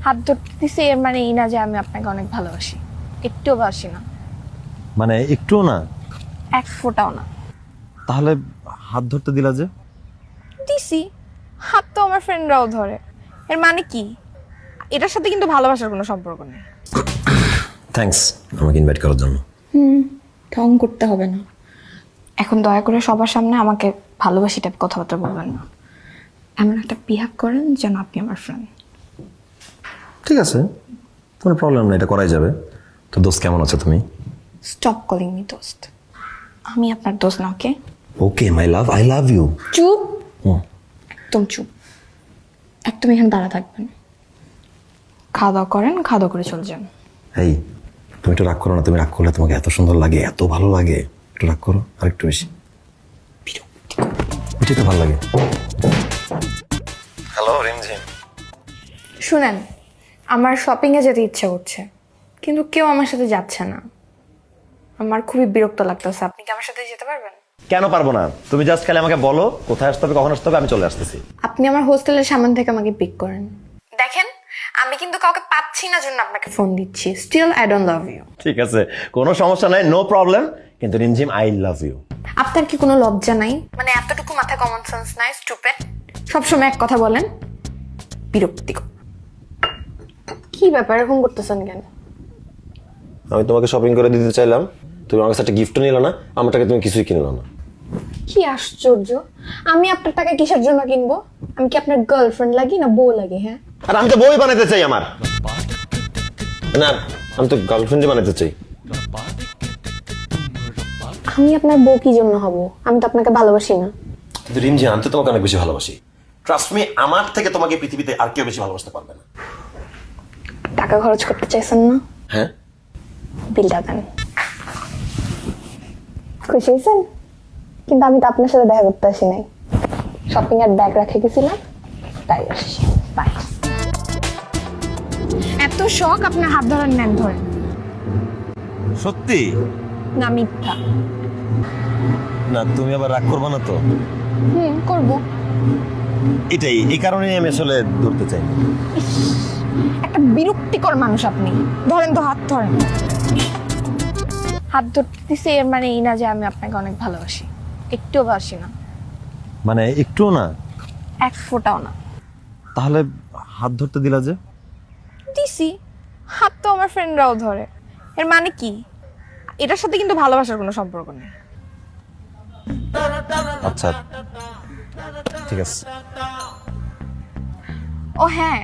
হাত ধরতে দিছি এর মানে এই না যে আমি আপনাকে অনেক ভালোবাসি, একটুও বাসি না, মানে একটুও না? এক ফোঁটাও না। তাহলে হাত ধরতে দিলা যে? দিছি, হাত তো আমার ফ্রেন্ডরাও ধরে, এর মানে কি? এটার সাথে কিন্তু ভালোবাসার কোনো সম্পর্ক নেই। থ্যাঙ্কস আমাকে ইনভাইট করার জন্য। ঢং করতে হবে না। এখন দয়া করে সবার সামনে আমাকে ভালোবাসি টাইপ কথাবার্তা বলবেন না। এমন একটা বিহেভ করেন যেন আপনি আমার ফ্রেন্ড। ঠিক আছে, কোনো প্রবলেম নেই, এটা করাই যাবে। তো দোস্ত কেমন আছো তুমি? স্টপ কলিং মি দোস্ত। আমি আপনার দোস্ত না, ওকে? ওকে মাই লাভ, আই লাভ ইউ। চুপ, একদম চুপ, একদম এখানে দাঁড়া থাকবেন। খাওয়া দাওয়া করেন, খাওয়া দাওয়া করে চলে যান। এই তুমি একটু রাগ করো না, তুমি রাগ করলে তোমাকে এত সুন্দর লাগে, এত ভালো লাগে। একটু রাগ করো, আর একটু বেশি। এটাই তো ভালো লাগে। হ্যালো রিমঝিম। শুনেন, আমার শপিংয়ে যেতে ইচ্ছা করছে, কিন্তু কেউ আমার সাথে যাচ্ছে না। আমার খুবই বিরক্ত লাগতেছে। আপনি কি আমার সাথে যেতে পারবেন? কেন পারবো না? তুমি জাস্ট খালি আমাকে বলো কোথায় আসতে হবে, কখন আসতে হবে, আমি চলে আসতেছি। আপনি আমার হোস্টেলের সামনে থেকে আমাকে পিক করেন। দেখেন, আমি কিন্তু কাউকে পাচ্ছি না জন্য আপনাকে ফোন দিচ্ছি। Still I don't love you. ঠিক আছে, কোনো সমস্যা নাই, নো প্রবলেম। কিন্তু রিমঝিম আই লাভ ইউ। আপনার কি কোনো লজ্জা নাই? মানে এতটুকু মাথায় কমন সেন্স নাই? স্টুপিড, সবসময় এক কথা বলেন, বিরক্তিকর। কি ব্যাপার, এরকম করতেছেন কেন? আমি তোমাকে শপিং করে দিতে চাইলাম, তুমি আমার কাছে একটা গিফট নিলে না, আমার টাকা তুমি কিছুই কিনলো না। কি আশ্চর্য! আমি আপনার টাকা কিসের জন্য কিনবো? আমি কি আপনার গার্লফ্রেন্ড লাগি না বউ লাগে? হ্যাঁ, আর আমি তো বই বানাতে চাই আমার। না, আমি তো গার্লফ্রেন্ড বানাতে চাই। আমি আপনার বউ কি জন্য হব? আমি তো আপনাকে ভালোবাসি না। কিন্তু রিমঝিম, আমি তো তোমাকে অনেক বেশি ভালোবাসি। ট্রাস্ট মি, আমার থেকে তোমাকে পৃথিবীতে আর কেউ বেশি ভালোবাসতে পারবে না। টাকা খরচ করতে চাইছেন না? হ্যাঁ, বিলটা দেন। খুশি হয়েছেন? কিন্তু আমি তো আপনার সাথে দেখা করতে আসি নাই, শপিং এর ব্যাগ রেখে গেছিলাম, তাই আসছি। বাই। এত শখ আপনার হাত ধরার, নেন ধরেন। সত্যি না মিথ্যা? না, তুমি আবার রাগ করবে না তো? করবো। এটাই, এই কারণেই আমি আসলে ধরতে চাই না। একটা বিরক্তিকর মানুষ আপনি। ধরেন তো, হাত ধরেন। হাত ধরতে দিছি এর মানে এই না যে আমি আপনাকে অনেক ভালোবাসি, একটুও বাসি না, মানে একটুও না? এক ফোঁটাও না। তাহলে হাত ধরতে দিলা যে? দিছি, হাত তো আমার ফ্রেন্ডরাও ধরে, এর মানে কি? এটার সাথে কিন্তু ভালোবাসার কোনো সম্পর্ক নেই। আচ্ছা ঠিক আছে। ও হ্যাঁ,